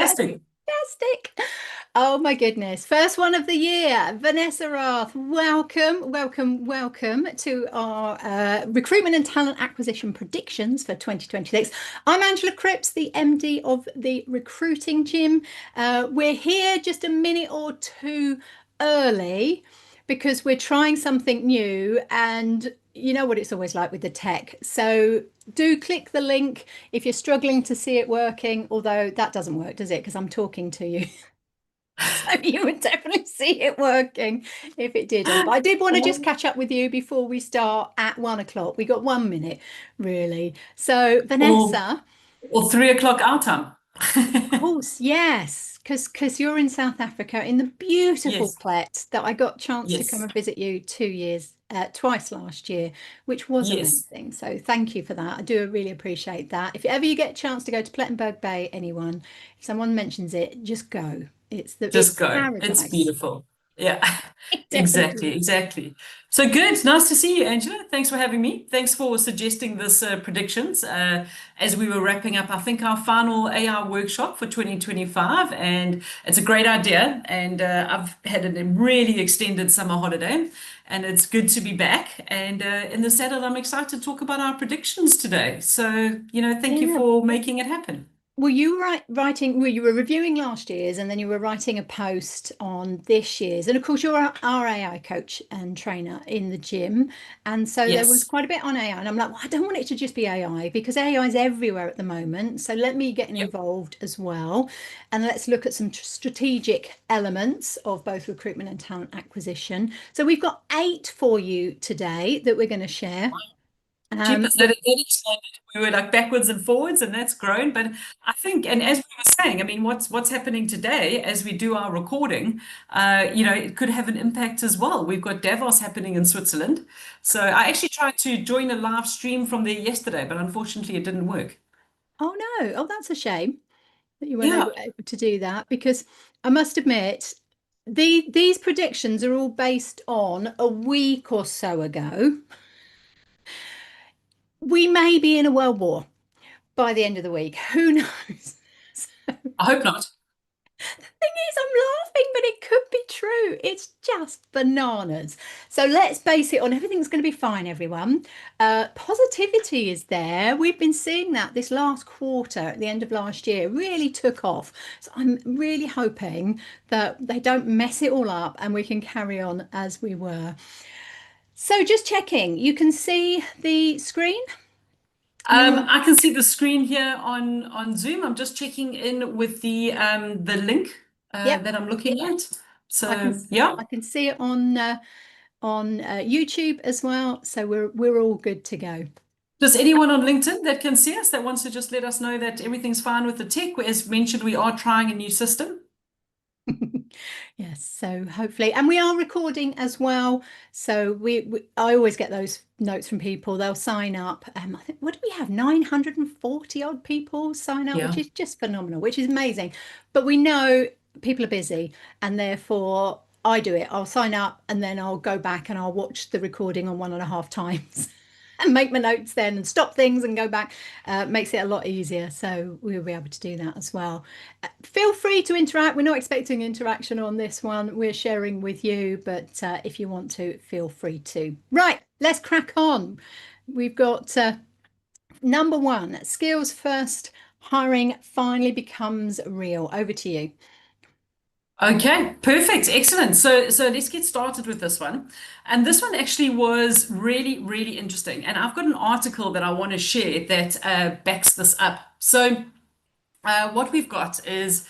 Fantastic. Fantastic. Oh my goodness. First one of the year. Vanessa Raath, welcome, welcome, welcome to our recruitment and talent acquisition predictions for 2026. I'm Angela Cripps, the MD of the Recruiting Gym. We're here just a minute or two early because we're trying something new, and you know what it's always like with the tech. So do click the link if you're struggling to see it working, although that doesn't work, does it? Because I'm talking to you. So you would definitely see it working if it didn't. But I did want to just Or, catch up with you before we start at 1 o'clock. We got 1 minute, really. So or, Vanessa, or 3 o'clock our time. of course, yes, because you're in South Africa in the beautiful Yes, Plet that I got a chance to come yes, and visit you twice last year, which was yes, amazing. So thank you for that. I do really appreciate that. If ever you get a chance to go to Plettenberg Bay, anyone, if someone mentions it, just go. It's just go. It's paradise. beautiful. Yeah, It exactly, definitely. exactly. So good. Nice to see you, Angela. Thanks for having me. Thanks for suggesting this predictions as we were wrapping up, I think, our final AI workshop for 2025. And it's a great idea. And I've had a really extended summer holiday. And it's good to be back. And in the saddle, I'm excited to talk about our predictions today. So, thank you Yeah. for making it happen. Well, you were writing, well, you were reviewing last year's and then you were writing a post on this year's. And of course, you're our AI coach and trainer in the gym. And so there was Yes. quite a bit on AI. And I'm like, well, I don't want it to just be AI because AI is everywhere at the moment. So let me get Yep. involved as well. And let's look at some strategic elements of both recruitment and talent acquisition. So we've got 8 for you today that we're going to share. Jeepers, The that expanded. We were like backwards and forwards, and that's grown. But I think, and as we were saying, I mean, what's happening today as we do our recording, it could have an impact as well. We've got Davos happening in Switzerland. So I actually tried to join a live stream from there yesterday, but unfortunately it didn't work. Oh no, oh that's a shame that you weren't Yeah. able to do that because I must admit these predictions are all based on a week or so ago. We may be in a world war by the end of the week. Who knows? I hope not. Thing is, I'm laughing, but it could be true. It's just bananas. So let's base it on everything's going to be fine, everyone. Positivity is there. We've been seeing that this last quarter at the end of last year really took off. So I'm really hoping that they don't mess it all up and we can carry on as we were. So just checking, you can see the screen. You, I can see the screen here on Zoom. I'm just checking in with the link yep, that I'm looking at. I can So yeah. I can see it on YouTube as well. So we're all good to go. Does anyone on LinkedIn that can see us that wants to just let us know that everything's fine with the tech? As mentioned, we are trying a new system. Yes, so hopefully, and we are recording as well. So I always get those notes from people. They'll sign up. I think what do we have? 940 odd people sign up, which Yeah. is just phenomenal, which is amazing. But we know people are busy, and therefore I do it. I'll sign up and then I'll go back and I'll watch the recording on 1.5 times. And make my notes then and stop things and go back. Makes it a lot easier. So we'll be able to do that as well. Feel free to interact. We're not expecting interaction on this one. We're sharing with you, but if you want to, feel free to. Right, let's crack on. We've got number one, skills first, hiring finally becomes real. Over to you. Okay, perfect. Excellent. So let's get started with this one. And this one actually was really, really interesting. And I've got an article that I want to share that backs this up. So what we've got is,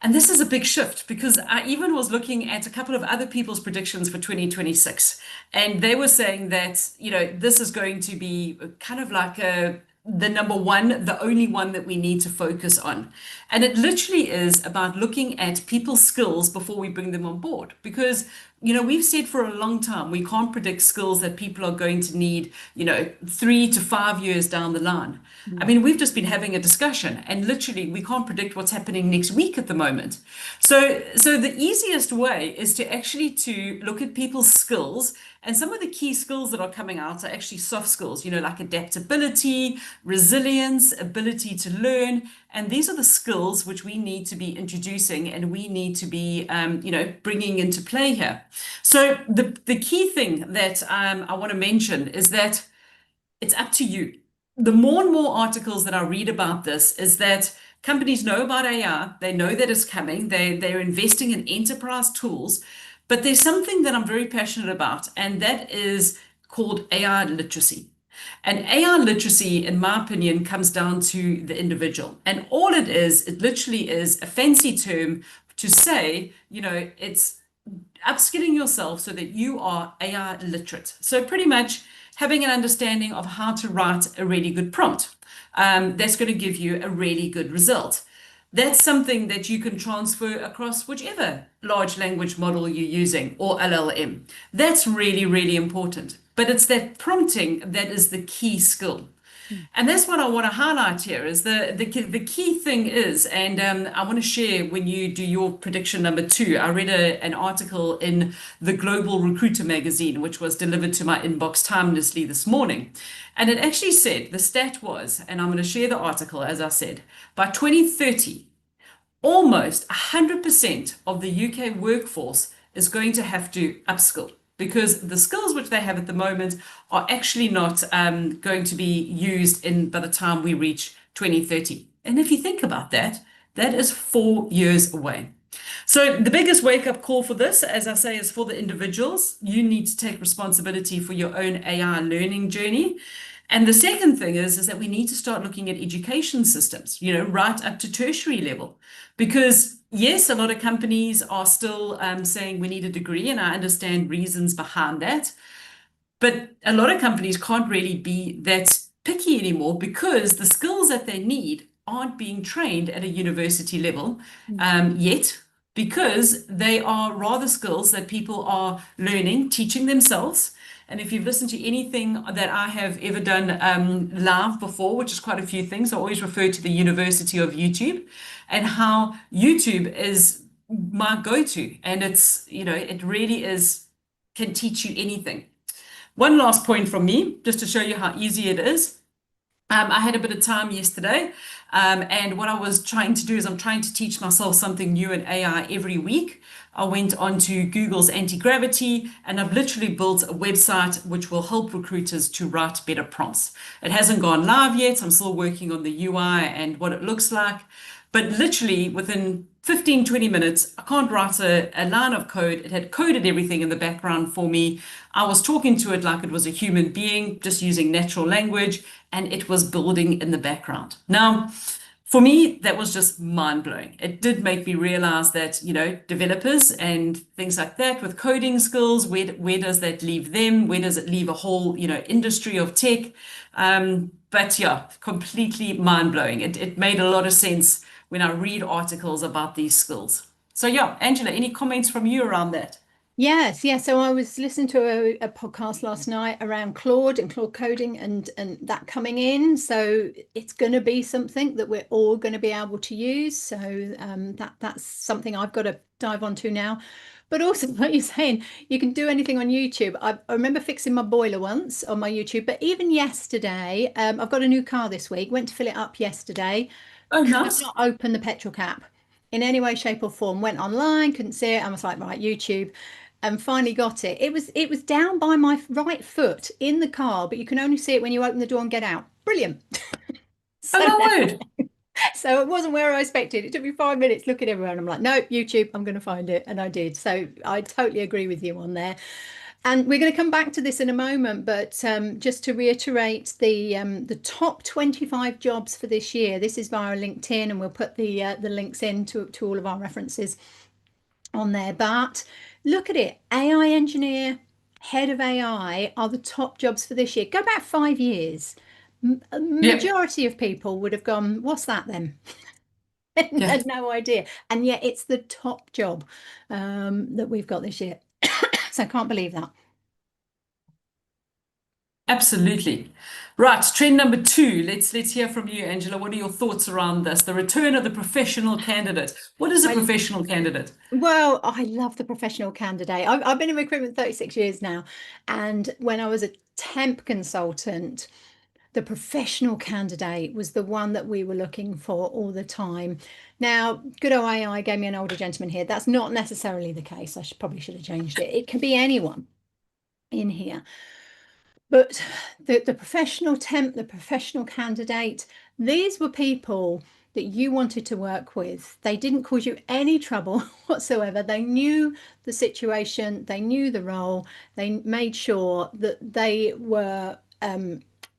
and this is a big shift because I even was looking at a couple of other people's predictions for 2026, and they were saying that, this is going to be kind of like the number one, the only one that we need to focus on. And it literally is about looking at people's skills before we bring them on board. Because we've said for a long time we can't predict skills that people are going to need, 3 to 5 years down the line. I Mm. mean, we've just been having a discussion, and literally we can't predict what's happening next week at the moment. So the easiest way is to actually to look at people's skills, and some of the key skills that are coming out are actually soft skills, like adaptability, resilience, ability to learn. And these are the skills which we need to be introducing and we need to be, bringing into play here. So the key thing that I want to mention is that it's up to you. The more and more articles that I read about this is that companies know about AI, they know that it's coming, they're investing in enterprise tools, but there's something that I'm very passionate about, and that is called AI literacy. And AI literacy, in my opinion, comes down to the individual. And all it is, it literally is a fancy term to say, it's upskilling yourself so that you are AI literate. So pretty much having an understanding of how to write a really good prompt. That's going to give you a really good result. That's something that you can transfer across whichever large language model you're using or LLM. That's really, really important. But it's that prompting that is the key skill. Mm. And that's what I want to highlight here is the key thing is, and I want to share when you do your prediction number two. I read an article in the Global Recruiter magazine, which was delivered to my inbox timelessly this morning. And it actually said the stat was, and I'm going to share the article as I said, by 2030, almost 100% of the UK workforce is going to have to upskill because the skills which they have at the moment are actually not going to be used in by the time we reach 2030. And if you think about that, that is 4 years away. So the biggest wake-up call for this, as I say, is for the individuals. You need to take responsibility for your own AI learning journey. And the second thing is that we need to start looking at education systems, right up to tertiary level. Because yes, a lot of companies are still saying we need a degree, and I understand reasons behind that. But a lot of companies can't really be that picky anymore because the skills that they need aren't being trained at a university level Mm. yet, because they are rather skills that people are learning, teaching themselves. And if you've listened to anything that I have ever done live before, which is quite a few things, I always refer to the University of YouTube and how YouTube is my go-to. And it really is, can teach you anything. One last point from me, just to show you how easy it is. I had a bit of time yesterday, and what I was trying to do is I'm trying to teach myself something new in AI every week. I went onto Google's anti-gravity, and I've literally built a website which will help recruiters to write better prompts. It hasn't gone live yet. I'm still working on the UI and what it looks like. But literally within 15, 20 minutes, I can't write a line of code. It had coded everything in the background for me. I was talking to it like it was a human being, just using natural language, and it was building in the background. Now, for me, that was just mind blowing. It did make me realize that, developers and things like that with coding skills, where does that leave them? Where does it leave a whole, industry of tech? But yeah, completely mind blowing. It made a lot of sense when I read articles about these skills. So yeah, Angela, any comments from you around that? Yes, yes. So I was listening to a podcast last night around Claude and Claude coding and that coming in. So it's going to be something that we're all going to be able to use. So that's something I've got to dive onto now. But also, what you're saying, you can do anything on YouTube. I remember fixing my boiler once on my YouTube, but even yesterday, I've got a new car this week. Went to fill it up yesterday. Oh, Could nice. not open the petrol cap in any way, shape, or form. Went online, couldn't see it. I was like, right, YouTube, and finally got it. It was down by my right foot in the car, but you can only see it when you open the door and get out. Brilliant. Oh, So my now, word. so it wasn't where I expected. It took me 5 minutes looking everywhere, and I'm like, no, YouTube, I'm going to find it, and I did. So I totally agree with you on there. And we're going to come back to this in a moment, but just to reiterate the top 25 jobs for this year. This is via LinkedIn, and we'll put the links in to all of our references on there. But look at it, AI engineer, head of AI are the top jobs for this year. Go back 5 years. A Yep. majority of people would have gone, what's that then? Yeah. Had no idea. And yet it's the top job that we've got this year. So I can't believe that. Absolutely. Right, trend number two. Let's hear from you, Angela. What are your thoughts around this? The return of the professional candidate. What is a I professional candidate? Well, I love the professional candidate. I've been in recruitment 36 years now. And when I was a temp consultant, the professional candidate was the one that we were looking for all the time. Now, good old AI gave me an older gentleman here. That's not necessarily the case. Probably should have changed it. It can be anyone in here. But the professional temp, the professional candidate, these were people that you wanted to work with. They didn't cause you any trouble whatsoever. They knew the situation, they knew the role, they made sure that they were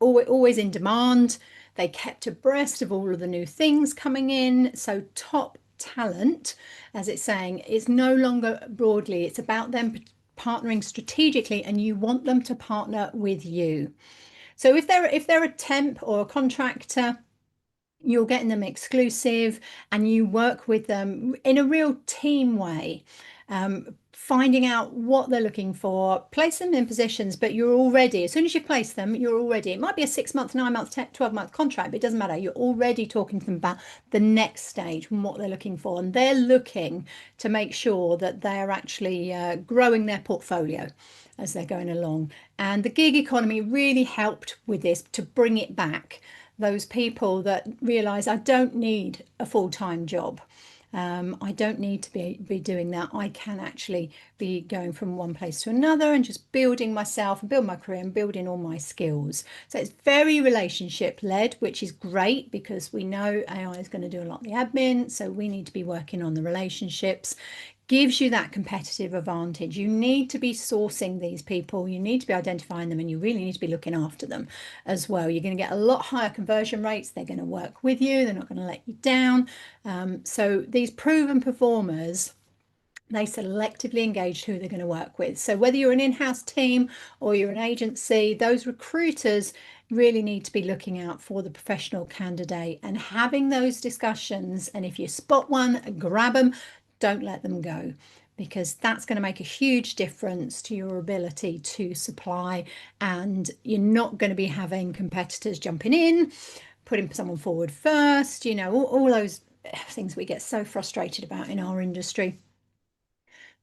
always in demand. They kept abreast of all of the new things coming in. So, top talent, as it's saying, is no longer broadly, it's about them partnering strategically, and you want them to partner with you. So if they're a temp or a contractor, you're getting them exclusive and you work with them in a real team way, finding out what they're looking for, place them in positions, but you're already, as soon as you place them, you're already, it might be a 6 month, 9 month, 12 month contract, but it doesn't matter. You're already talking to them about the next stage and what they're looking for. And they're looking to make sure that they're actually growing their portfolio as they're going along. And the gig economy really helped with this to bring it back. Those people that realize I don't need a full-time job. I don't need to be doing that. I can actually be going from one place to another and just building myself and build my career and building all my skills. So it's very relationship led, which is great because we know AI is going to do a lot of the admin. So we need to be working on the relationships. Gives you that competitive advantage. You need to be sourcing these people, you need to be identifying them, and you really need to be looking after them as well. You're going to get a lot higher conversion rates. They're going to work with you, they're not going to let you down. So these proven performers, they selectively engage who they're going to work with. So whether you're an in-house team or you're an agency, those recruiters really need to be looking out for the professional candidate and having those discussions. And if you spot one, grab them, don't let them go, because that's going to make a huge difference to your ability to supply. And you're not going to be having competitors jumping in, putting someone forward first, all those things we get so frustrated about in our industry.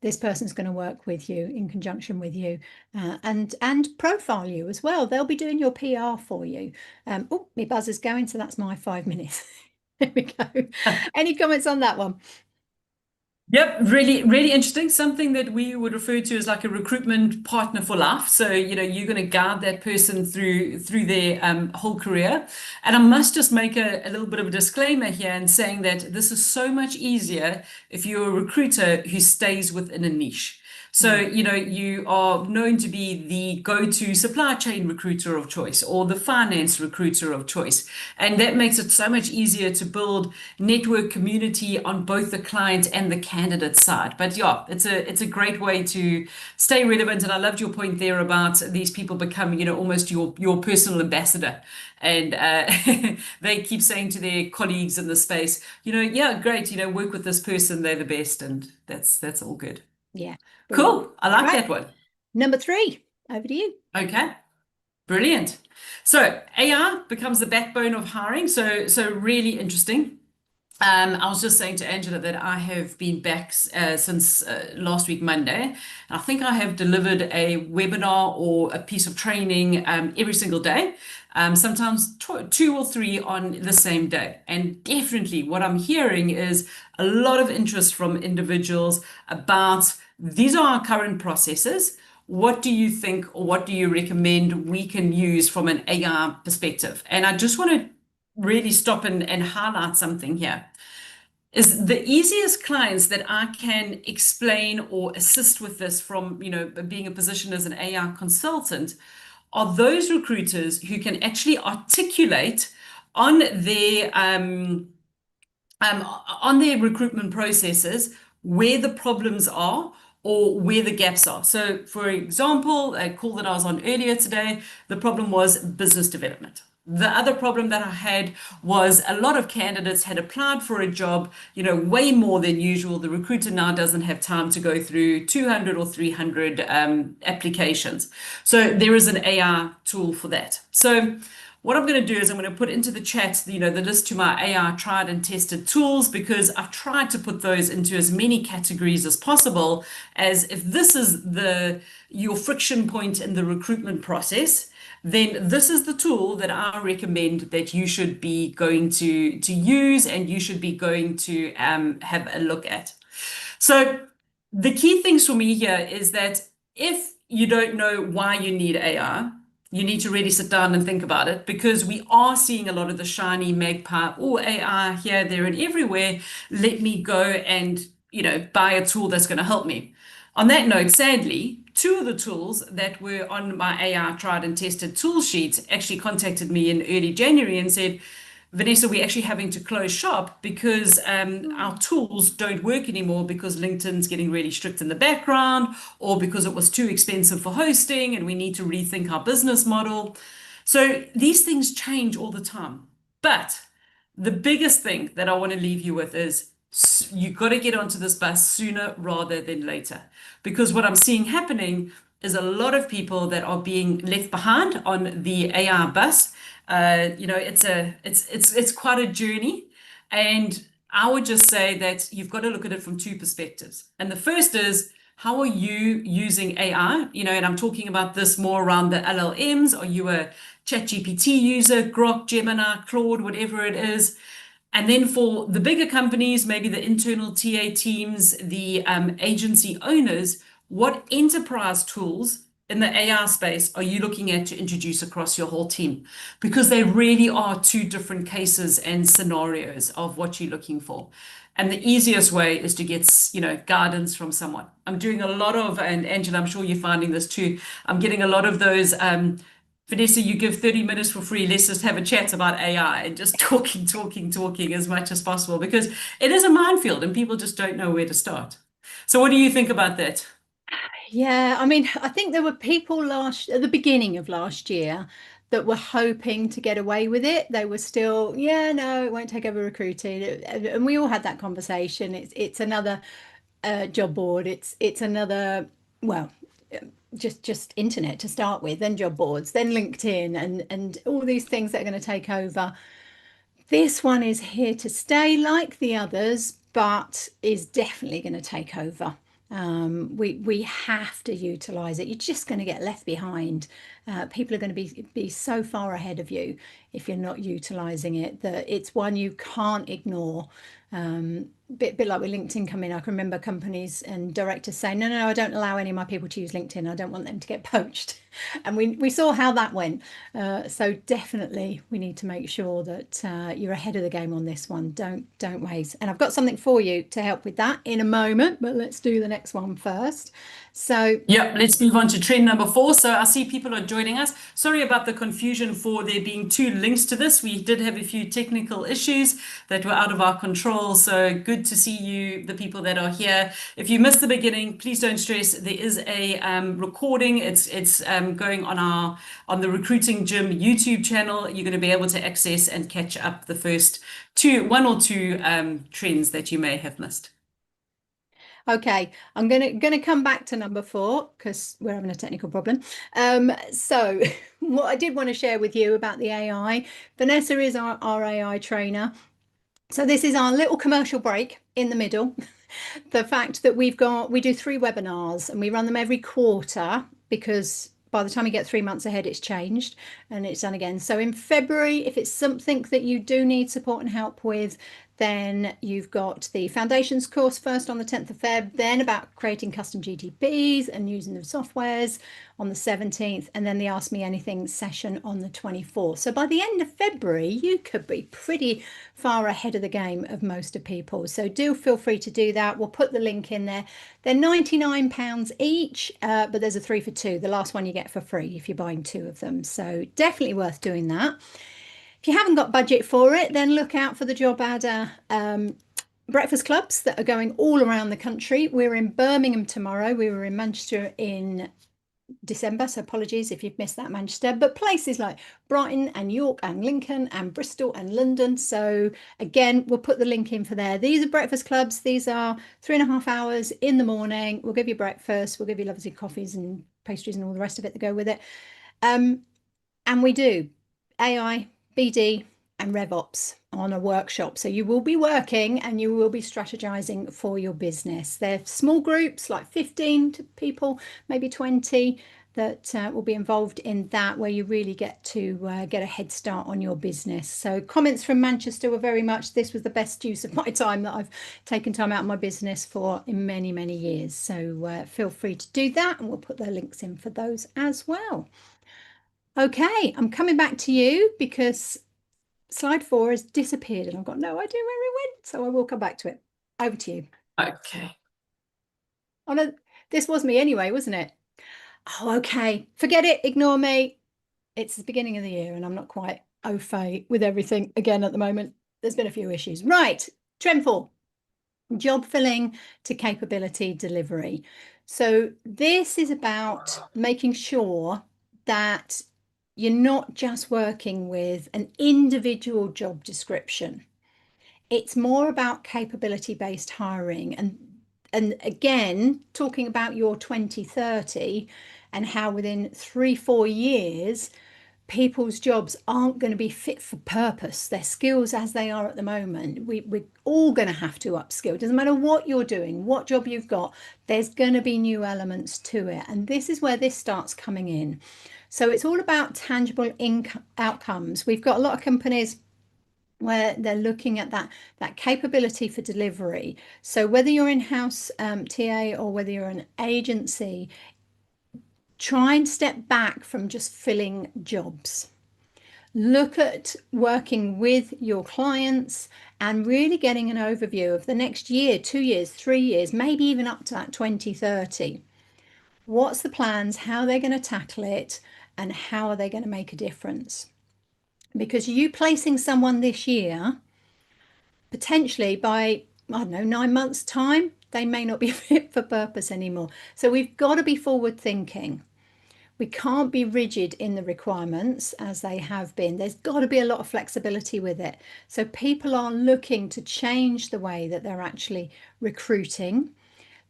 This person's going to work with you in conjunction with you, and profile you as well. They'll be doing your PR for you. Oh, my buzzer's going, so that's my 5 minutes. There we go. Any comments on that one? Yep, really, really interesting. Something that we would refer to as like a recruitment partner for life. So, you're going to guide that person through their whole career. And I must just make a little bit of a disclaimer here and saying that this is so much easier if you're a recruiter who stays within a niche. So, you are known to be the go-to supply chain recruiter of choice or the finance recruiter of choice. And that makes it so much easier to build network community on both the client and the candidate side. But yeah, it's a great way to stay relevant. And I loved your point there about these people become, almost your personal ambassador. And they keep saying to their colleagues in the space, yeah, great, work with this person, they're the best. And that's all good. Yeah, brilliant. Cool. I like Right, that one. number 3, over to you. Okay. Brilliant. So AI becomes the backbone of hiring. So really interesting. I was just saying to Angela that I have been back since last week, Monday. I think I have delivered a webinar or a piece of training every single day, sometimes two or three on the same day. And definitely what I'm hearing is a lot of interest from individuals about these are our current processes. What do you think, or what do you recommend we can use from an AI perspective? And I just want to really stop and highlight something here. Is the easiest clients that I can explain or assist with this from, being a position as an AI consultant are those recruiters who can actually articulate on their on their recruitment processes where the problems are or where the gaps are. So, for example, a call that I was on earlier today, the problem was business development. The other problem that I had was a lot of candidates had applied for a job, way more than usual. The recruiter now doesn't have time to go through 200 or 300 applications. So there is an AI tool for that. So what I'm going to do is I'm going to put into the chat, the list to my AI tried and tested tools, because I've tried to put those into as many categories as possible, as if this is your friction point in the recruitment process, then this is the tool that I recommend that you should be going to use, and you should be going to have a look at. So the key things for me here is that if you don't know why you need AI, you need to really sit down and think about it, because we are seeing a lot of the shiny magpie, oh, AI here, there, and everywhere. Let me go and, buy a tool that's going to help me. On that note, sadly, two of the tools that were on my AI tried and tested tool sheet actually contacted me in early January and said, Vanessa, we're actually having to close shop because our tools don't work anymore, because LinkedIn's getting really strict in the background, or because it was too expensive for hosting and we need to rethink our business model. So these things change all the time. But the biggest thing that I want to leave you with is you've got to get onto this bus sooner rather than later. Because what I'm seeing happening is a lot of people that are being left behind on the AI bus. It's quite a journey, and I would just say that you've got to look at it from two perspectives. And the first is, how are you using AI? And I'm talking about this more around the LLMs. Are you a ChatGPT user, Grok, Gemini, Claude, whatever it is? And then for the bigger companies, maybe the internal TA teams, the agency owners, what enterprise tools in the AI space are you looking at to introduce across your whole team? Because they really are two different cases and scenarios of what you're looking for. And the easiest way is to get, guidance from someone. I'm doing a lot of, and Angela, I'm sure you're finding this too. I'm getting a lot of those. Vanessa, you give 30 minutes for free. Let's just have a chat about AI and just talking as much as possible, because it is a minefield and people just don't know where to start. So, what do you think about that? Yeah, I mean, I think there were people at the beginning of last year that were hoping to get away with it. They were still, yeah, no, it won't take over recruiting, and we all had that conversation. It's another job board. It's another, well, just internet to start with, then job boards, then LinkedIn, and all these things that are going to take over. This one is here to stay like the others, but is definitely going to take over. We have to utilize it. You're just going to get left behind. People are going to be so far ahead of you if you're not utilizing it, that it's one you can't ignore. Bit like with LinkedIn coming, I can remember companies and directors saying, no, I don't allow any of my people to use LinkedIn. I don't want them to get poached. And we saw how that went. So definitely we need to make sure that you're ahead of the game on this one. Don't wait. And I've got something for you to help with that in a moment, but let's do the next one first. So Yep, let's move on to trend number 4. So I see people are joining us. Sorry about the confusion for there being two links to this. We did have a few technical issues that were out of our control. So good to see you, the people that are here. If you missed the beginning, please don't stress. There is a recording. It's going on the Recruiting Gym YouTube channel. You're going to be able to access and catch up the first one or two trends that you may have missed. okay, I'm gonna come back to number 4 because we're having a technical problem. So what I did want to share with you about the AI, Vanessa is our AI trainer. So this is our little commercial break in the middle. The fact that we do 3 webinars and we run them every quarter, because by the time you get 3 months ahead, it's changed and it's done again. So in February, if it's something that you do need support and help with, then you've got the foundations course first on the 10th of Feb, then about creating custom GTPs and using the softwares on the 17th, and then the Ask Me Anything session on the 24th. So by the end of February, you could be pretty far ahead of the game of most of people. So do feel free to do that. We'll put the link in there. They're £99 each, but there's a 3 for 2. The last one you get for free if you're buying 2 of them. So definitely worth doing that. If you haven't got budget for it, then look out for the job adder breakfast clubs that are going all around the country. We're in Birmingham tomorrow. We were in Manchester in December, so apologies if you've missed that, Manchester, but places like Brighton and York and Lincoln and Bristol and London. So again, we'll put the link in for there. These are breakfast clubs. These are 3.5 hours in the morning. We'll give you breakfast. We'll give you lovely coffees and pastries and all the rest of it that go with it. Um, and we do AI, BD, and RevOps on a workshop. So you will be working and you will be strategizing for your business. They're small groups, like 15 people, maybe 20, that will be involved in that, where you really get to get a head start on your business. So comments from Manchester were very much, this was the best use of my time that I've taken time out of my business for in many, many years. So feel free to do that, and we'll put the links in for those as well. Okay, I'm coming back to you because slide 4 has disappeared and I've got no idea where it went. So I will come back to it. Over to you. Okay. Oh no, this was me anyway, wasn't it? Oh, okay. Forget it. Ignore me. It's the beginning of the year and I'm not quite au fait with everything again at the moment. There's been a few issues. Right. Trend 4, job filling to capability delivery. So this is about making sure that you're not just working with an individual job description. It's more about capability-based hiring, and again, talking about your 2030 and how within 3-4 years people's jobs aren't going to be fit for purpose. Their skills as they are at the moment, we're all going to have to upskill. It doesn't matter what you're doing, what job you've got, there's going to be new elements to it. And this is where this starts coming in. So it's all about tangible outcomes. We've got a lot of companies where they're looking at that capability for delivery. So whether you're in-house TA or whether you're an agency, try and step back from just filling jobs. Look at working with your clients and really getting an overview of the next year, 2 years, 3 years, maybe even up to that 2030. What's the plans, how they're going to tackle it, and how are they going to make a difference? Because you placing someone this year, potentially by, I don't know, 9 months' time, they may not be fit for purpose anymore. So we've got to be forward thinking. We can't be rigid in the requirements as they have been. There's got to be a lot of flexibility with it. So people are looking to change the way that they're actually recruiting.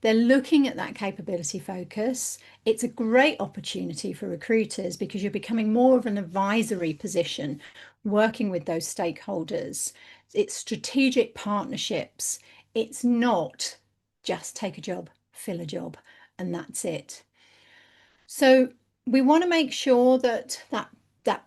They're looking at that capability focus. It's a great opportunity for recruiters because you're becoming more of an advisory position, working with those stakeholders. It's strategic partnerships. It's not just take a job, fill a job, and that's it. So we want to make sure that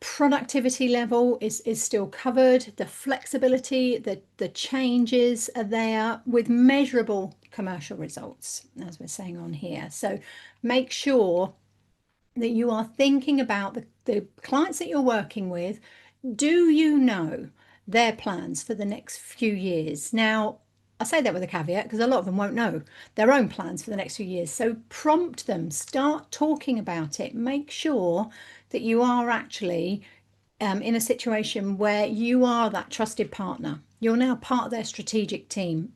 productivity level is still covered, the flexibility, the changes are there with measurable commercial results, as we're saying on here. So make sure that you are thinking about the clients that you're working with. Do you know their plans for the next few years? Now, I say that with a caveat because a lot of them won't know their own plans for the next few years. So prompt them, start talking about it. Make sure that you are actually in a situation where you are that trusted partner. You're now part of their strategic team.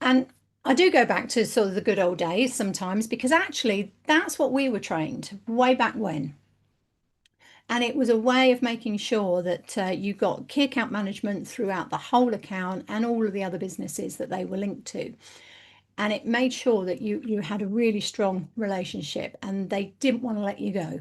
And I do go back to sort of the good old days sometimes because actually that's what we were trained way back when. And it was a way of making sure that you got key account management throughout the whole account and all of the other businesses that they were linked to. And it made sure that you had a really strong relationship and they didn't want to let you go.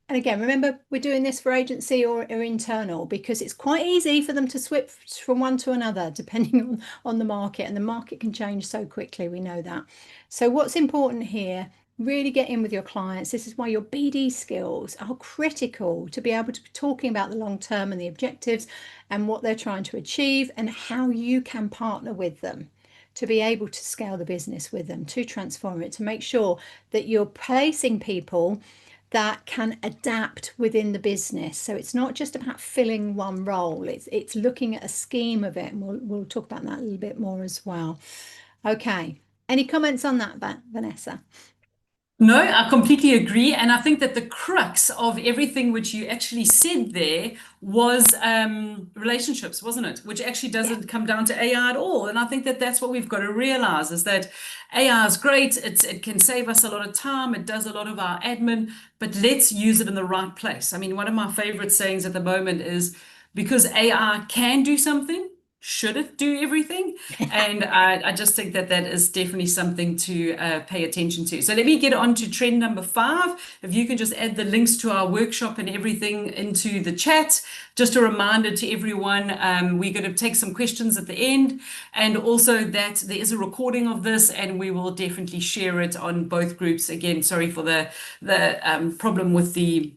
And again, remember, we're doing this for agency or internal because it's quite easy for them to switch from one to another depending on the market, and the market can change so quickly. We know that. So what's important here, really get in with your clients. This is why your BD skills are critical to be able to be talking about the long term and the objectives and what they're trying to achieve and how you can partner with them to be able to scale the business with them, to transform it, to make sure that you're placing people that can adapt within the business. So it's not just about filling one role, it's looking at a scheme of it, and we'll talk about that a little bit more as well. Okay, any comments on that, Vanessa? No, I completely agree. And I think that the crux of everything which you actually said there was relationships, wasn't it? Which actually Yeah. doesn't come down to AI at all. And I think that that's what we've got to realize is that AI is great. It can save us a lot of time. It does a lot of our admin, but let's use it in the right place. I mean, one of my favorite sayings at the moment is because AI can do something, should it do everything? And I just think that that is definitely something to pay attention to. So let me get on to trend number 5. If you can just add the links to our workshop and everything into the chat. Just a reminder to everyone, we're going to take some questions at the end, and also that there is a recording of this, and we will definitely share it on both groups. Again, sorry for the problem with the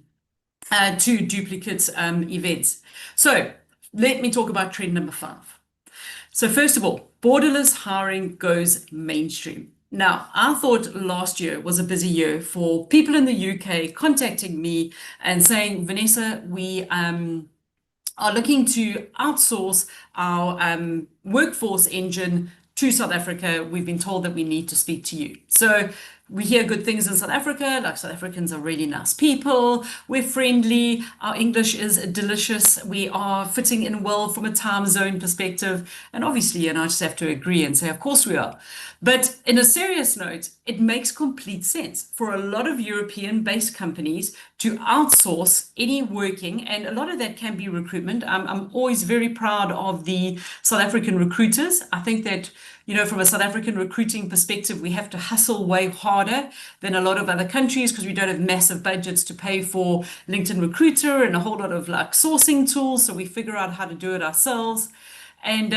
two duplicate events. So let me talk about trend number 5. So first of all, borderless hiring goes mainstream. Now, I thought last year was a busy year for people in the UK contacting me and saying, Vanessa, we are looking to outsource our workforce engine to South Africa. We've been told that we need to speak to you. So we hear good things in South Africa, like South Africans are really nice people, we're friendly, our English is delicious, we are fitting in well from a time zone perspective. And obviously, and I just have to agree and say, of course we are. But in a serious note, it makes complete sense for a lot of European-based companies to outsource any working, and a lot of that can be recruitment. I'm always very proud of the South African recruiters. I think that, from a South African recruiting perspective, we have to hustle way harder than a lot of other countries because we don't have massive budgets to pay for LinkedIn Recruiter and a whole lot of like sourcing tools. So we figure out how to do it ourselves. And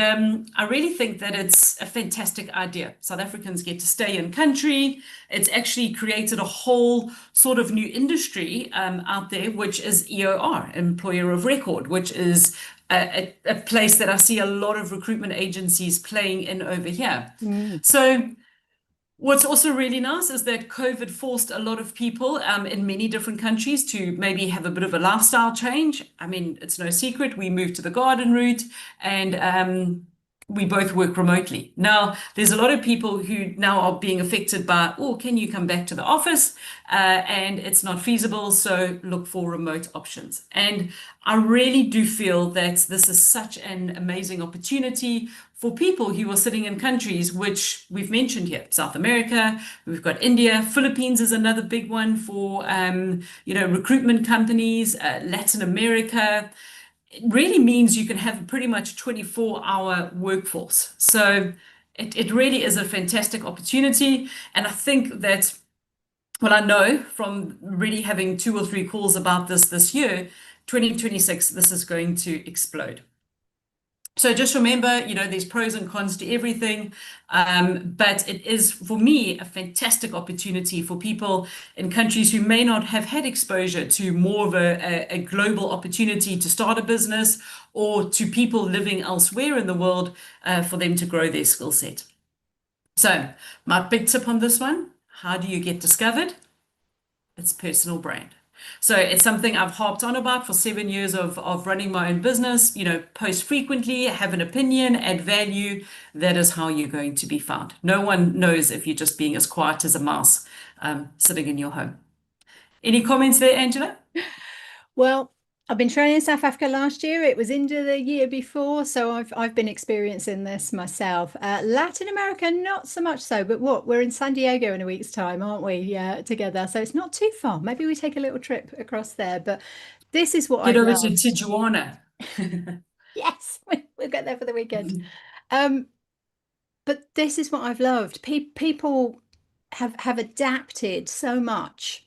I really think that it's a fantastic idea. South Africans get to stay in country. It's actually created a whole sort of new industry out there, which is EOR, Employer of Record, which is a place that I see a lot of recruitment agencies playing in over here. Mm. So what's also really nice is that COVID forced a lot of people in many different countries to maybe have a bit of a lifestyle change. I mean, it's no secret we moved to the garden route, and we both work remotely. Now, there's a lot of people who now are being affected by, oh, can you come back to the office? And it's not feasible, so look for remote options. And I really do feel that this is such an amazing opportunity for people who are sitting in countries which we've mentioned here, South America, we've got India, Philippines is another big one for recruitment companies, Latin America. It really means you can have a pretty much 24-hour workforce. So it really is a fantastic opportunity. And I think that, well, I know from really having 2 or 3 calls about this year, 2026, this is going to explode. So just remember, there's pros and cons to everything, but it is, for me, a fantastic opportunity for people in countries who may not have had exposure to more of a global opportunity to start a business, or to people living elsewhere in the world for them to grow their skill set. So my big tip on this one, how do you get discovered? It's personal brand. So it's something I've harped on about for 7 years of running my own business. Post frequently, have an opinion, add value. That is how you're going to be found. No one knows if you're just being as quiet as a mouse sitting in your home. Any comments there, Angela? Well, I've been training in South Africa last year. It was India the year before, so I've been experiencing this myself. Latin America, not so much so, but we're in San Diego in a week's time, aren't we? Yeah, together. So it's not too far. Maybe we take a little trip across there. But this is what Get I've over to loved. Tijuana. Yes, we'll get there for the weekend. Um, but this is what I've loved. People have adapted so much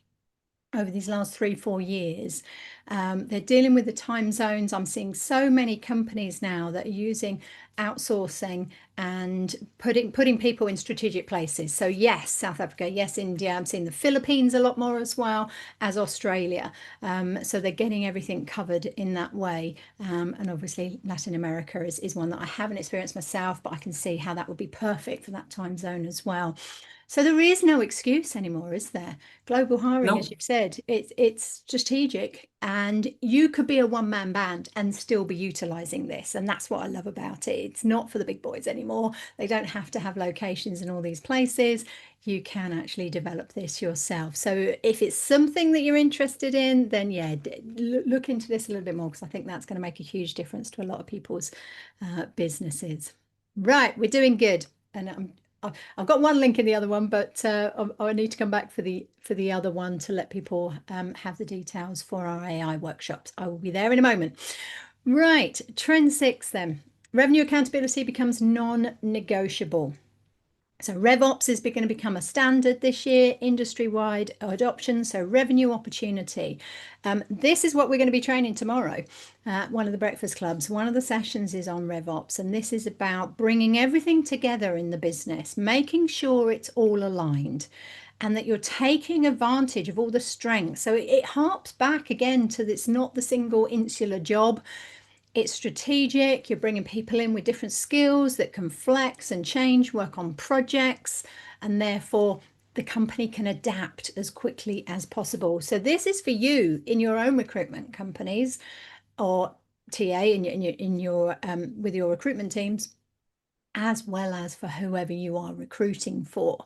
over these last 3, 4 years. They're dealing with the time zones. I'm seeing so many companies now that are using outsourcing and putting people in strategic places. So yes, South Africa, yes, India. I'm seeing the Philippines a lot more as well as Australia. So they're getting everything covered in that way. And obviously Latin America is one that I haven't experienced myself, but I can see how that would be perfect for that time zone as well. So there is no excuse anymore, is there? Global hiring, as No. you've said, it's strategic And you could be a one-man band and still be utilizing this. And that's what I love about it. It's not for the big boys anymore. They don't have to have locations in all these places. You can actually develop this yourself. So if it's something that you're interested in, then yeah, look into this a little bit more, because I think that's going to make a huge difference to a lot of people's businesses. Right, we're doing good. And I've got one link in the other one, but I need to come back for the other one to let people have the details for our AI workshops. I will be there in a moment. Right, trend 6 then. Revenue accountability becomes non-negotiable. So RevOps is going to become a standard this year, industry-wide adoption, so revenue opportunity. This is what we're going to be training tomorrow at one of the breakfast clubs. One of the sessions is on RevOps, and this is about bringing everything together in the business, making sure it's all aligned and that you're taking advantage of all the strengths. So it harps back again to it's not the single insular job. It's strategic. You're bringing people in with different skills that can flex and change, work on projects, and therefore the company can adapt as quickly as possible. So this is for you in your own recruitment companies or TA in your with your recruitment teams, as well as for whoever you are recruiting for.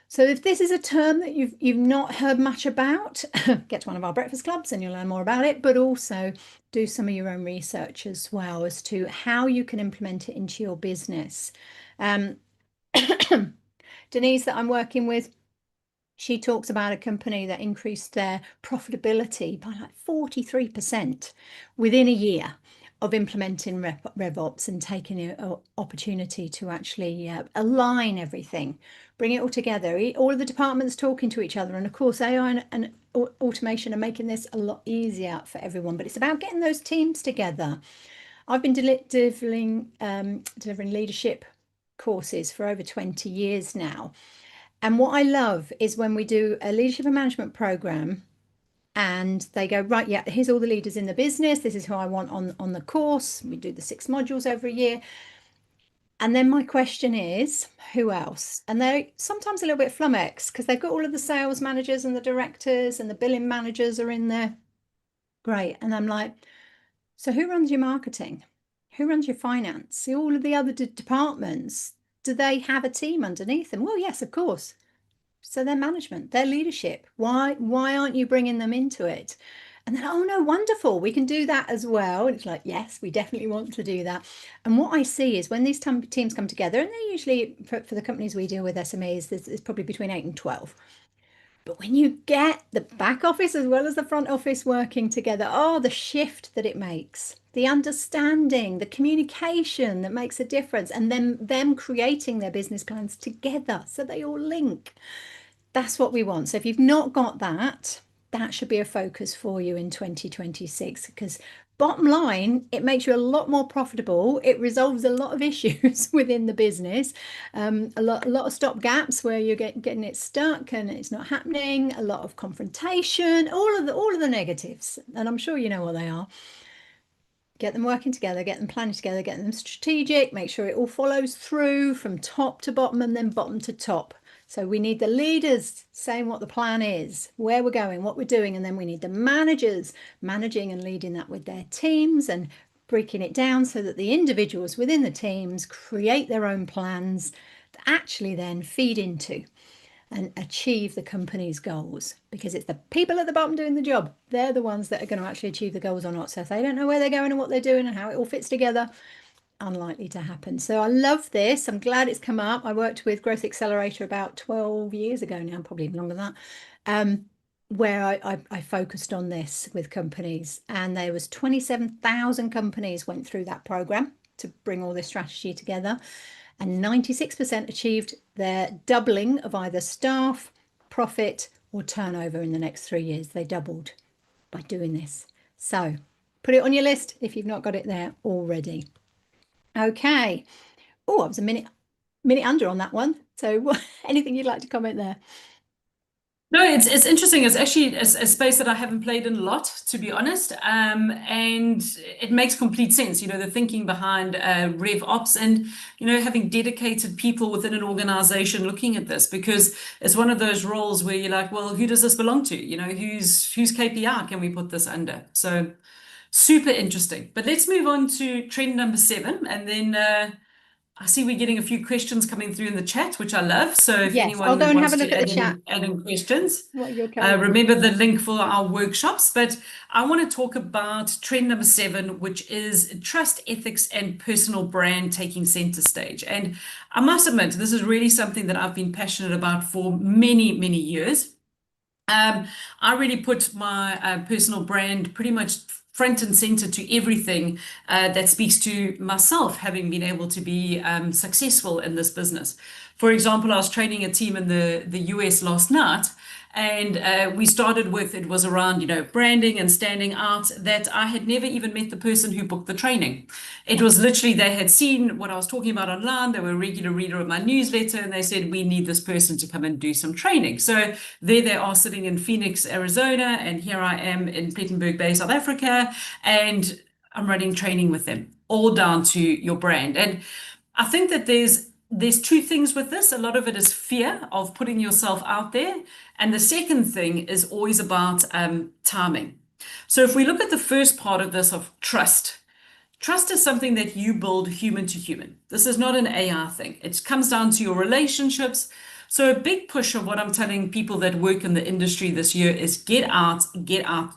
So if this is a term that you've not heard much about, get to one of our breakfast clubs and you'll learn more about it, but also do some of your own research as well as to how you can implement it into your business. Denise that I'm working with, she talks about a company that increased their profitability by like 43% within a year of implementing RevOps and taking an opportunity to actually align everything, bring it all together, all of the departments talking to each other. And of course, AI and automation are making this a lot easier for everyone, but it's about getting those teams together. I've been delivering leadership courses for over 20 years now. And what I love is when we do a leadership and management program and they go, right, yeah, here's all the leaders in the business. This is who I want on the course. We do the 6 modules every year. And then my question is, who else? And they're sometimes a little bit flummoxed because they've got all of the sales managers and the directors and the billing managers are in there. Great. And I'm like, so who runs your marketing? Who runs your finance? See, all of the other departments, do they have a team underneath them? Well, yes, of course. So their management, their leadership, why aren't you bringing them into it? And then, oh no, wonderful, we can do that as well. And it's like, yes, we definitely want to do that. And what I see is when these teams come together, and they're usually, for the companies we deal with, SMEs, there's probably between 8 and 12. But when you get the back office as well as the front office working together, oh, the shift that it makes, the understanding, the communication that makes a difference, and then them creating their business plans together so they all link. That's what we want. So if you've not got that, that should be a focus for you in 2026, because bottom line, it makes you a lot more profitable. It resolves a lot of issues within the business. A lot of stop gaps where you're getting it stuck and it's not happening. A lot of confrontation, all of the negatives. And I'm sure you know what they are. Get them working together, get them planning together, get them strategic, make sure it all follows through from top to bottom and then bottom to top. So we need the leaders saying what the plan is, where we're going, what we're doing, and then we need the managers managing and leading that with their teams and breaking it down so that the individuals within the teams create their own plans that actually then feed into and achieve the company's goals, because it's the people at the bottom doing the job. They're the ones that are going to actually achieve the goals or not. So if they don't know where they're going and what they're doing and how it all fits together, unlikely to happen. So I love this. I'm glad it's come up. I worked with Growth Accelerator about 12 years ago now, probably even longer than that, where I focused on this with companies, and there was 27,000 companies went through that program to bring all this strategy together, and 96% achieved their doubling of either staff, profit, or turnover in the next 3 years. They doubled by doing this. So put it on your list if you've not got it there already. Okay. Oh, I was a minute under on that one. So anything you'd like to comment there? No, it's interesting. It's actually a space that I haven't played in a lot, to be honest. And it makes complete sense, the thinking behind RevOps and, having dedicated people within an organization looking at this, because it's one of those roles where you're like, well, who does this belong to? Whose KPI can we put this under? So super interesting. But let's move on to trend number 7, and then I see we're getting a few questions coming through in the chat, which I love. So if Yes, I'll go anyone and have wants a to look at the chat. add in questions, What you're going. remember the link for our workshops. But I want to talk about trend number 7, which is trust, ethics, and personal brand taking center stage. And I must admit, this is really something that I've been passionate about for many, many years. I really put my personal brand pretty much front and center to everything that speaks to myself, having been able to be successful in this business. For example, I was training a team in the US last night, and we started with, it was around, branding and standing out, that I had never even met the person who booked the training. It was literally, they had seen what I was talking about online. They were a regular reader of my newsletter, and they said, we need this person to come and do some training. So there they are sitting in Phoenix, Arizona, and here I am in Plettenberg Bay, South Africa, and I'm running training with them, all down to your brand. And I think that there's two things with this. A lot of it is fear of putting yourself out there. And the second thing is always about timing. So if we look at the first part of this of trust, trust is something that you build human to human. This is not an AI thing. It comes down to your relationships. So a big push of what I'm telling people that work in the industry this year is get out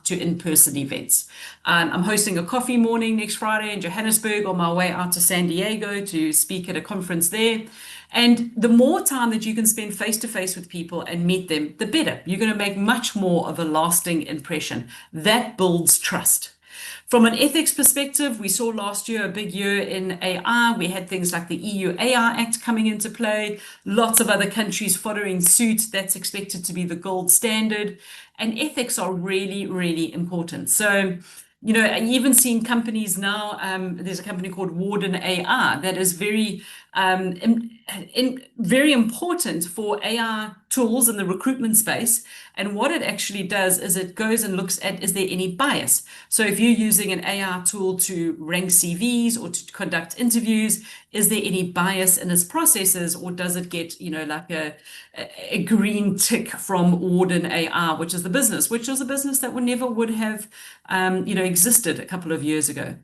to in-person events. I'm hosting a coffee morning next Friday in Johannesburg on my way out to San Diego to speak at a conference there. And the more time that you can spend face to face with people and meet them, the better. You're going to make much more of a lasting impression. That builds trust. From an ethics perspective, we saw last year a big year in AI. We had things like the EU AI Act coming into play, lots of other countries following suit. That's expected to be the gold standard. And ethics are really, really important. So, I've even seen companies now, there's a company called Warden AI that is very important for AI tools in the recruitment space. And what it actually does is it goes and looks at, is there any bias? So if you're using an AI tool to rank CVs or to conduct interviews, is there any bias in its processes, or does it get, like a green tick from Warden AI, which is the business, which is a business that would never have, existed a couple of years ago.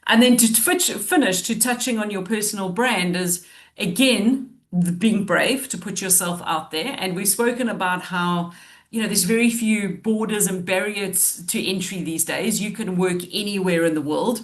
And then to finish to touching on your personal brand is, again, being brave to put yourself out there. And we've spoken about how, there's very few borders and barriers to entry these days. You can work anywhere in the world.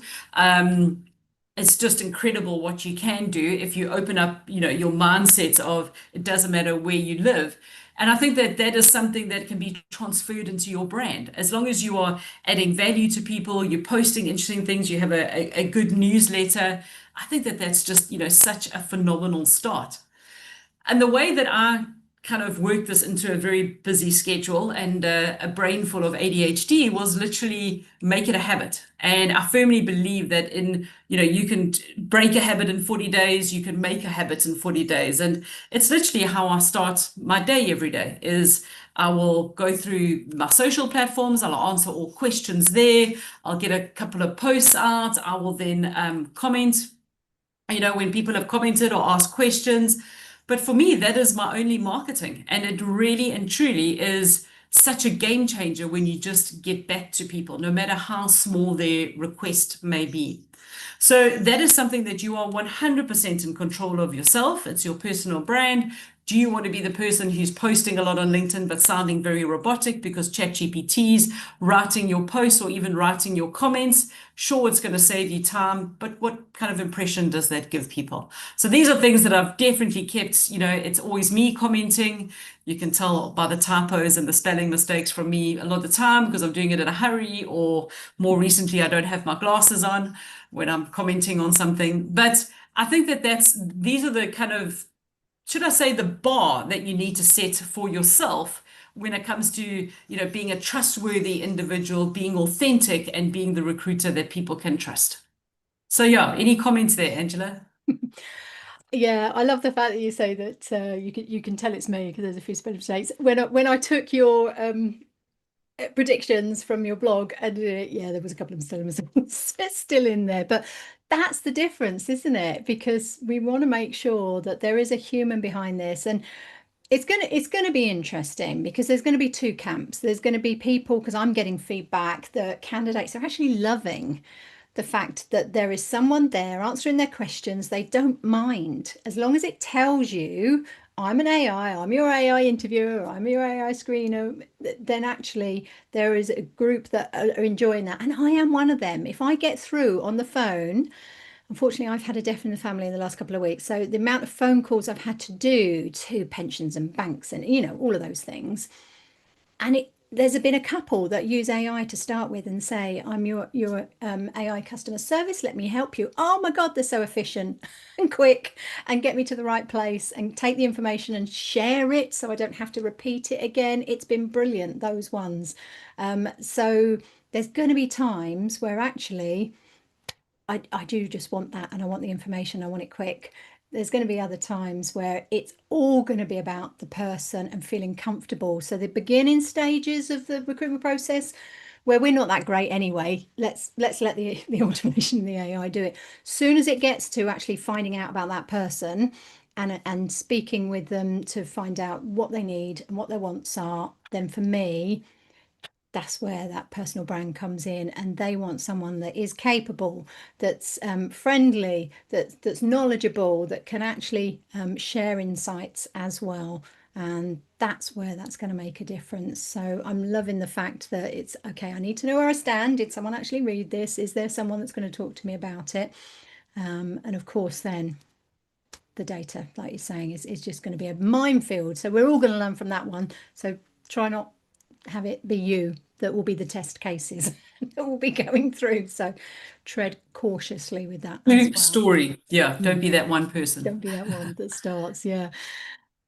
It's just incredible what you can do if you open up, your mindset of it doesn't matter where you live. And I think that that is something that can be transferred into your brand. As long as you are adding value to people, you're posting interesting things, you have a good newsletter. I think that that's just, such a phenomenal start. And the way that I kind of worked this into a very busy schedule and a brain full of ADHD was literally make it a habit. And I firmly believe that you can break a habit in 40 days, you can make a habit in 40 days. And it's literally how I start my day every day is I will go through my social platforms, I'll answer all questions there, I'll get a couple of posts out, I will then comment, when people have commented or asked questions. But for me, that is my only marketing. And it really and truly is such a game changer when you just get back to people, no matter how small their request may be. So that is something that you are 100% in control of yourself. It's your personal brand. Do you want to be the person who's posting a lot on LinkedIn but sounding very robotic because ChatGPT's writing your posts or even writing your comments? Sure, it's going to save you time, but what kind of impression does that give people? So these are things that I've definitely kept, it's always me commenting. You can tell by the typos and the spelling mistakes from me a lot of the time because I'm doing it in a hurry, or more recently, I don't have my glasses on when I'm commenting on something. But I think that these are the kind of, should I say, the bar that you need to set for yourself when it comes to, being a trustworthy individual, being authentic, and being the recruiter that people can trust. So yeah, any comments there, Angela? Yeah, I love the fact that you say that you can tell it's me because there's a few spelling mistakes. When I took your predictions from your blog, and yeah, there was a couple of spelling mistakes still in there, but that's the difference, isn't it? Because we want to make sure that there is a human behind this, and it's gonna be interesting because there's going to be two camps. There's going to be people, because I'm getting feedback that candidates are actually loving the fact that there is someone there answering their questions. They don't mind as long as it tells you, I'm an AI, I'm your AI interviewer, I'm your AI screener. Then actually there is a group that are enjoying that. And I am one of them. If I get through on the phone, unfortunately, I've had a death in the family in the last couple of weeks. So the amount of phone calls I've had to do to pensions and banks and, all of those things. And there's been a couple that use AI to start with and say, I'm your AI customer service. Let me help you. Oh my God, they're so efficient and quick and get me to the right place and take the information and share it so I don't have to repeat it again. It's been brilliant, those ones. So there's going to be times where actually I do just want that and I want the information, I want it quick. There's going to be other times where it's all going to be about the person and feeling comfortable. So the beginning stages of the recruitment process, where we're not that great anyway, let's let the automation and the AI do it. Soon as it gets to actually finding out about that person and speaking with them to find out what they need and what their wants are, then for me, that's where that personal brand comes in, and they want someone that is capable, that's friendly, that's knowledgeable, that can actually share insights as well. And that's where that's going to make a difference. So I'm loving the fact that it's okay, I need to know where I stand. Did someone actually read this? Is there someone that's going to talk to me about it? And of course then the data, like you're saying, is just going to be a minefield. So we're all going to learn from that one. So try not have it be you that will be the test cases that will be going through. So tread cautiously with that as True well. story. Yeah, don't be Mm. that one person. Don't be that one that starts. Yeah.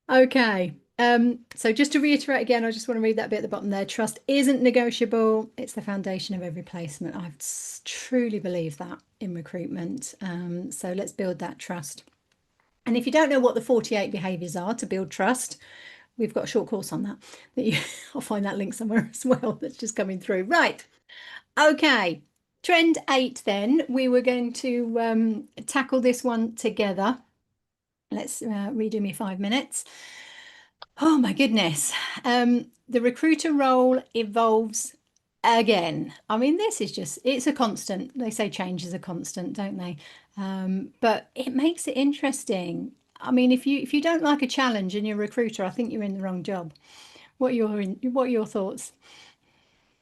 Okay. So just to reiterate again, I just want to read that bit at the bottom there. Trust isn't negotiable. It's the foundation of every placement. I truly believe that in recruitment. So let's build that trust. And if you don't know what the 48 behaviors are to build trust, we've got a short course on that. I'll find that link somewhere as well. That's just coming through. Right. Okay. Trend 8 then. We were going to tackle this one together. Let's redo me 5 minutes. Oh my goodness. The recruiter role evolves again. I mean, this is just, it's a constant. They say change is a constant, don't they? But it makes it interesting. I mean, if you don't like a challenge and you're a recruiter, I think you're in the wrong job. What are your thoughts?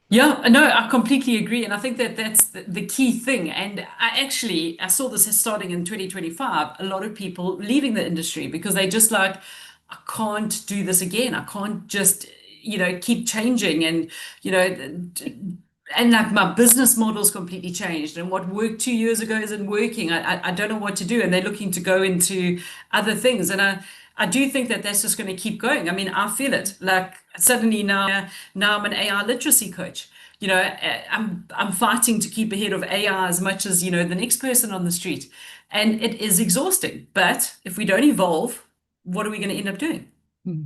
Yeah, no, I completely agree. And I think that that's the key thing. And I saw this starting in 2025, a lot of people leaving the industry because they just like, I can't do this again. I can't just, keep changing and like my business model's completely changed and what worked 2 years ago isn't working. I don't know what to do. And they're looking to go into other things. And I do think that that's just going to keep going. I mean, I feel it like suddenly now I'm an AI literacy coach. I'm fighting to keep ahead of AI as much as, the next person on the street. And it is exhausting. But if we don't evolve, what are we going to end up doing? Hmm.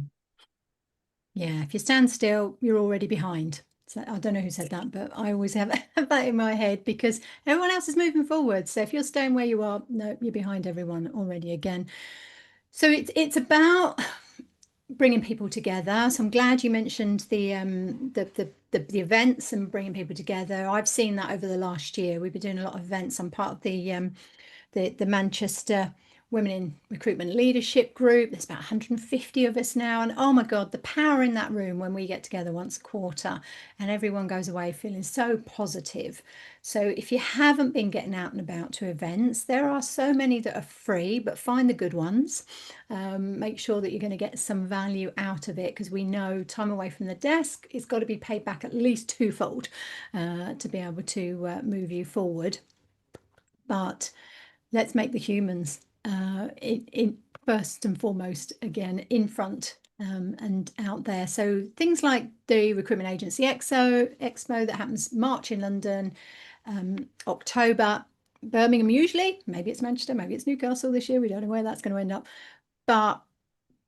Yeah, if you stand still, you're already behind. So I don't know who said that, but I always have, have that in my head because everyone else is moving forward. So if you're staying where you are, no, you're behind everyone already again. So it's about bringing people together. So I'm glad you mentioned the events and bringing people together. I've seen that over the last year. We've been doing a lot of events. I'm part of the Manchester Women in Recruitment Leadership Group. There's about 150 of us now. And oh my God, the power in that room when we get together once a quarter and everyone goes away feeling so positive. So if you haven't been getting out and about to events, there are so many that are free, but find the good ones. Make sure that you're going to get some value out of it because we know time away from the desk it's got to be paid back at least twofold to be able to move you forward. But let's make the humans in first and foremost again in front and out there. So things like the Recruitment Agency Expo that happens March in London, October Birmingham usually, maybe it's Manchester, maybe it's Newcastle this year. We don't know where that's going to end up. But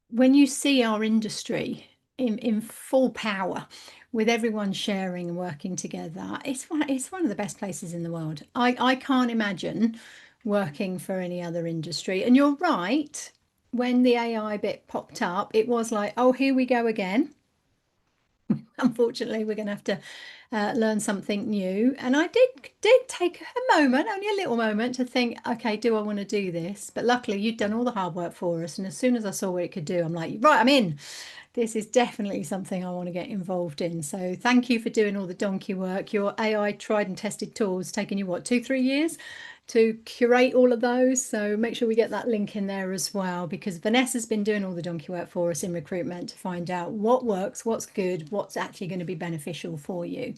when you see our industry in full power, with everyone sharing and working together, it's one of the best places in the world. I can't imagine working for any other industry. And you're right, when the AI bit popped up, it was like, oh, here we go again. Unfortunately, we're going to have to learn something new. And I did take a moment, only a little moment, to think, okay, do I want to do this? But luckily, you'd done all the hard work for us. And as soon as I saw what it could do, I'm like, right, I'm in. This is definitely something I want to get involved in. So thank you for doing all the donkey work. Your AI tried and tested tools taking you what, 2, 3 years to curate all of those. So make sure we get that link in there as well, because Vanessa's been doing all the donkey work for us in recruitment to find out what works, what's good, what's actually going to be beneficial for you.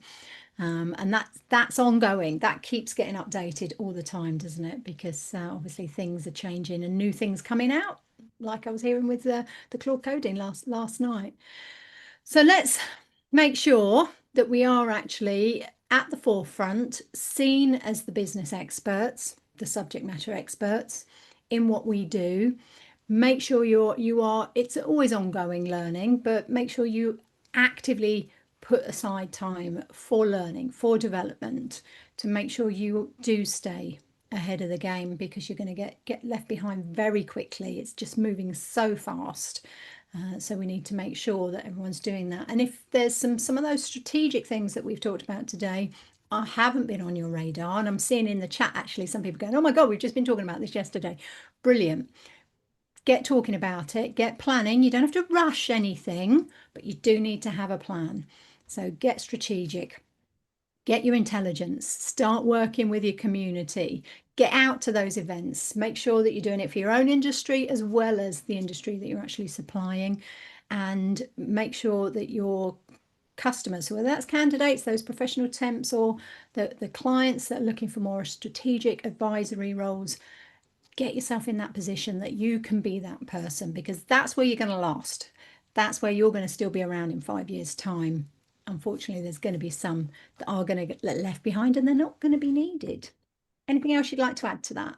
And that's ongoing. That keeps getting updated all the time, doesn't it? Because obviously things are changing and new things coming out, like I was hearing with the Claude coding last night. So let's make sure that we are actually at the forefront, seen as the business experts, the subject matter experts in what we do. Make sure you are, it's always ongoing learning, but make sure you actively put aside time for learning, for development, to make sure you do stay ahead of the game, because you're going to get left behind very quickly. It's just moving so fast. So we need to make sure that everyone's doing that. And if there's some of those strategic things that we've talked about today haven't been on your radar, and I'm seeing in the chat actually some people going, oh my God, we've just been talking about this yesterday. Brilliant. Get talking about it, get planning. You don't have to rush anything, but you do need to have a plan. So get strategic, get your intelligence, start working with your community, get out to those events, make sure that you're doing it for your own industry as well as the industry that you're actually supplying, and make sure that your customers, whether that's candidates, those professional temps, or the clients that are looking for more strategic advisory roles, get yourself in that position that you can be that person, because that's where you're going to last. That's where you're going to still be around in 5 years' time. Unfortunately, there's going to be some that are going to get left behind and they're not going to be needed. Anything else you'd like to add to that?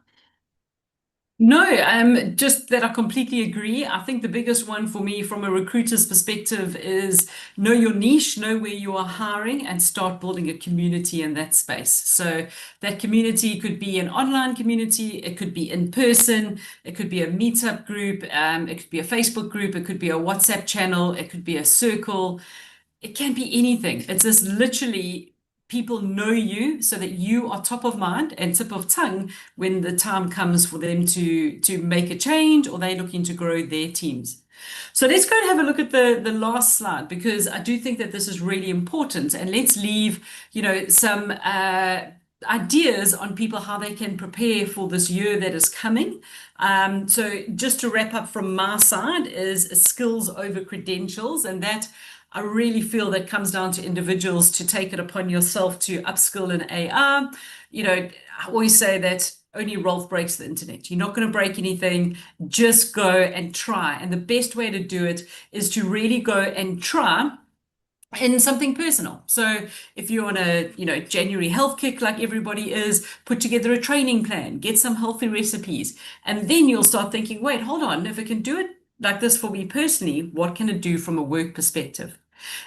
No, just that I completely agree. I think the biggest one for me from a recruiter's perspective is know your niche, know where you are hiring, and start building a community in that space. So that community could be an online community, it could be in person, it could be a meetup group, it could be a Facebook group, it could be a WhatsApp channel, it could be a circle. It can be anything. It's just literally people know you so that you are top of mind and tip of tongue when the time comes for them to make a change or they're looking to grow their teams. So let's go and have a look at the last slide, because I do think that this is really important, and let's leave, some ideas on people how they can prepare for this year that is coming. So just to wrap up from my side is skills over credentials, and that I really feel that comes down to individuals to take it upon yourself to upskill in AI. I always say that only Rolf breaks the internet. You're not going to break anything. Just go and try. And the best way to do it is to really go and try in something personal. So if you're on a, January health kick like everybody is, put together a training plan, get some healthy recipes, and then you'll start thinking, wait, hold on, if I can do it like this for me personally, what can it do from a work perspective?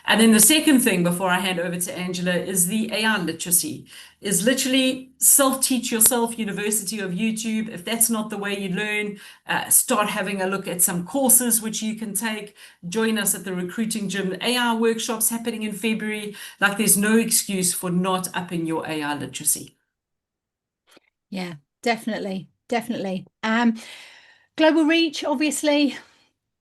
And then the second thing before I hand over to Angela is the AI literacy, is literally self-teach yourself, University of YouTube. If that's not the way you learn, start having a look at some courses which you can take. Join us at the Recruiting Gym AI workshops happening in February. Like, there's no excuse for not upping your AI literacy. Yeah, definitely, definitely. Global reach, obviously,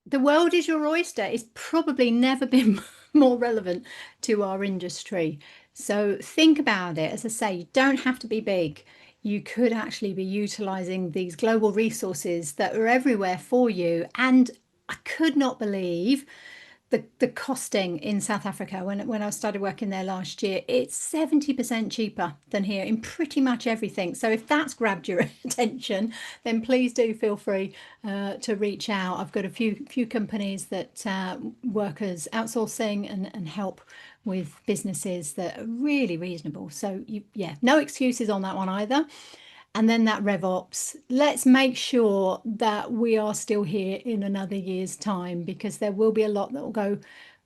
the world is your oyster. It's probably never been more relevant to our industry. So think about it. As I say, you don't have to be big. You could actually be utilizing these global resources that are everywhere for you. And I could not believe the costing in South Africa when I started working there last year. It's 70% cheaper than here in pretty much everything. So if that's grabbed your attention, then please do feel free to reach out. I've got a few companies that work as outsourcing and help with businesses that are really reasonable. So yeah, no excuses on that one either. and then that RevOps. Let's make sure that we are still here in another year's time, because there will be a lot that will go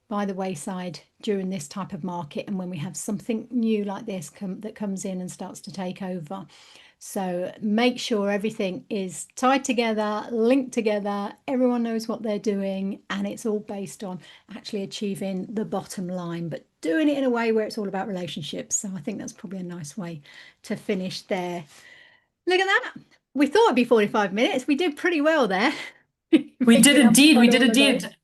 by the wayside during this type of market, and when we have something new like this that comes in and starts to take over. So make sure everything is tied together, linked together, everyone knows what they're doing, and it's all based on actually achieving the bottom line, but doing it in a way where it's all about relationships. So I think that's probably a nice way to finish there. Look at that. We thought it'd be 45 minutes. We did pretty well there. We did Picking up indeed. We on did all of those, indeed.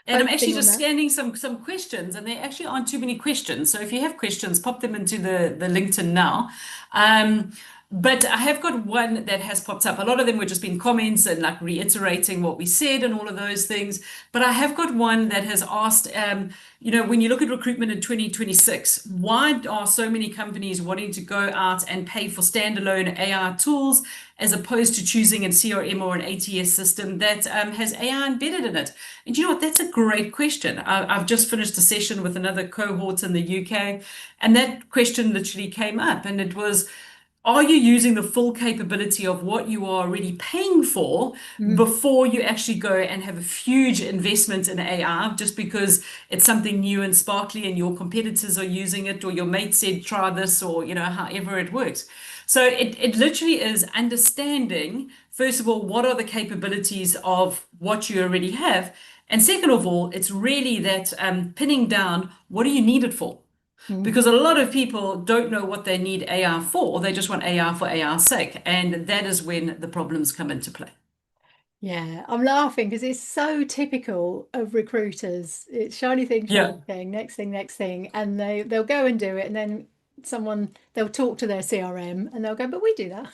And I'm actually focusing on just that. scanning some questions, and there actually aren't too many questions. So if you have questions, pop them into the LinkedIn now. Um, but I have got one that has popped up. A lot of them were just been comments and like reiterating what we said and all of those things. But I have got one that has asked, when you look at recruitment in 2026, why are so many companies wanting to go out and pay for standalone AI tools as opposed to choosing a CRM or an ATS system that has AI embedded in it? And you know what? That's a great question. I've just finished a session with another cohort in the UK, and that question literally came up, and it was, are you using the full capability of what you are already paying for Mm. before you actually go and have a huge investment in AI just because it's something new and sparkly and your competitors are using it, or your mate said try this, or however it works. So it literally is understanding, first of all, what are the capabilities of what you already have, and second of all, it's really that pinning down, what do you need it for? Mm. Because a lot of people don't know what they need AR for. They just want AR for AR's sake. And that is when the problems come into play. Yeah, I'm laughing because it's so typical of recruiters. It's Yeah, shiny thing, next thing, next thing, and they'll go and do it, and then they'll talk to their CRM and they'll go, but we do that.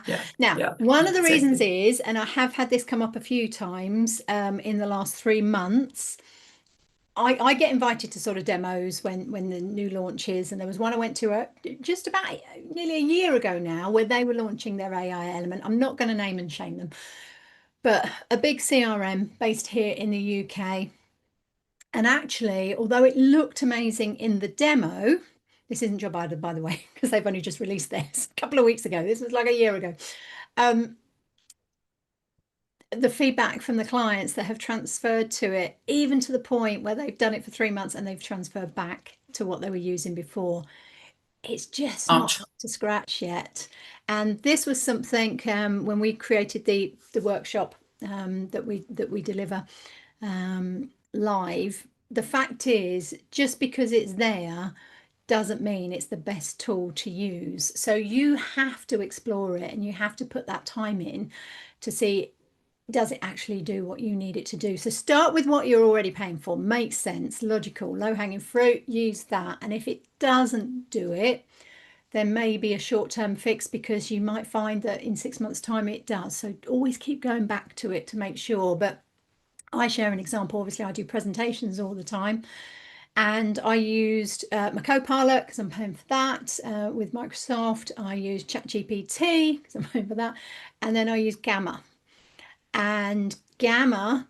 yeah, Now, yeah, one yeah, of the reasons exactly. is, and I have had this come up a few times in the last 3 months. I get invited to sort of demos when the new launch is, and there was one I went to just about nearly a year ago now, where they were launching their AI element. I'm not going to name and shame them, but a big CRM based here in the UK. And actually, although it looked amazing in the demo, this isn't job idle, by the way, because they've only just released this a couple of weeks ago. This was like a year ago. Um, the feedback from the clients that have transferred to it, even to the point where they've done it for 3 months and they've transferred back to what they were using before, it's just not Ouch. up to scratch yet. And this was something when we created the workshop that we deliver live. The fact is, just because it's there doesn't mean it's the best tool to use. So you have to explore it and you have to put that time in to see, does it actually do what you need it to do? So start with what you're already paying for. Makes sense, logical, low hanging fruit, use that. And if it doesn't do it, there may be a short-term fix, because you might find that in 6 months' time it does. So always keep going back to it to make sure. But I share an example. Obviously, I do presentations all the time, and I used my Copilot because I'm paying for that with Microsoft. I used ChatGPT because I'm paying for that, and then I use Gamma. And Gamma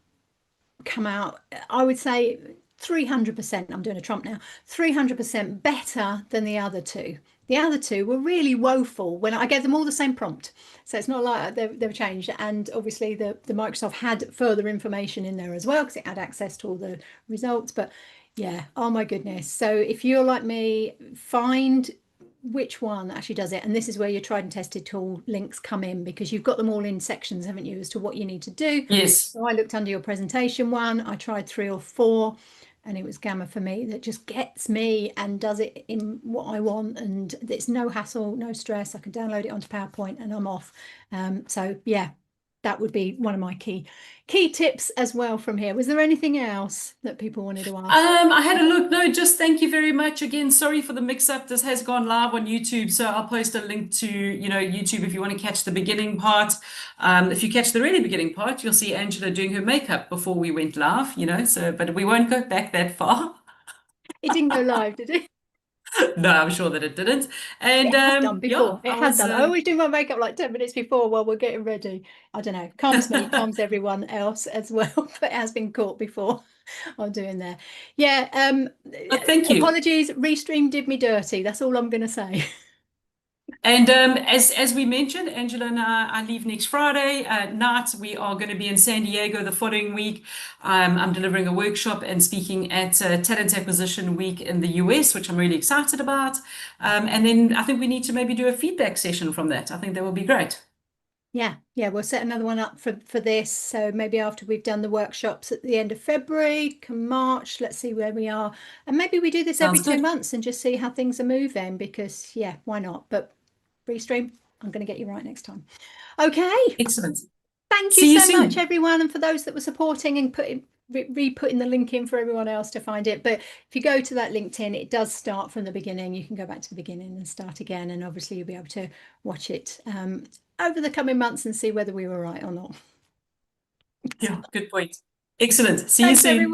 come out, I would say 300%. I'm doing a Trump now, 300% better than the other two. The other two were really woeful when I gave them all the same prompt. So it's not like they were changed. And obviously, the Microsoft had further information in there as well because it had access to all the results. But yeah, oh my goodness. So if you're like me, find which one actually does it. And this is where your tried and tested tool links come in, because you've got them all in sections, haven't you, as to what you need to do. Yes. So I looked under your presentation one, I tried 3 or 4, and it was Gamma for me that just gets me and does it in what I want. And it's no hassle, no stress. I can download it onto PowerPoint and I'm off. So yeah, that would be one of my key tips as well from here. Was there anything else that people wanted to ask? I had a look. No, just thank you very much again. Sorry for the mix-up. This has gone live on YouTube, so I'll post a link to, YouTube if you want to catch the beginning part. If you catch the really beginning part, you'll see Angela doing her makeup before we went live. So, but we won't go back that far. It didn't go live, did it? No, I'm sure that it didn't. It And has done yeah, before. It I has was done. I always do my makeup like 10 minutes before while we're getting ready. I don't know. Calms me, calms everyone else as well. But it has been caught before. I'm doing there. Yeah. But thank you. Apologies. Restream did me dirty. That's all I'm going to say. And as we mentioned, Angela and I leave next Friday night. We are going to be in San Diego the following week. I'm delivering a workshop and speaking at Talent Acquisition Week in the US, which I'm really excited about. And then I think we need to maybe do a feedback session from that. I think that would be great. Yeah, we'll set another one up for this. So maybe after we've done the workshops at the end of February, come March, let's see where we are. And maybe we do this every Sounds two good. months and just see how things are moving because yeah, why not? But Restream, I'm going to get you right next time. Okay. Excellent. Thank you See you so much, soon. everyone, and for those that were supporting and re-putting the link in for everyone else to find it. But if you go to that LinkedIn, it does start from the beginning. You can go back to the beginning and start again, and obviously you'll be able to watch it over the coming months and see whether we were right or not. Yeah, good point. Excellent. See you Thanks, everyone. soon.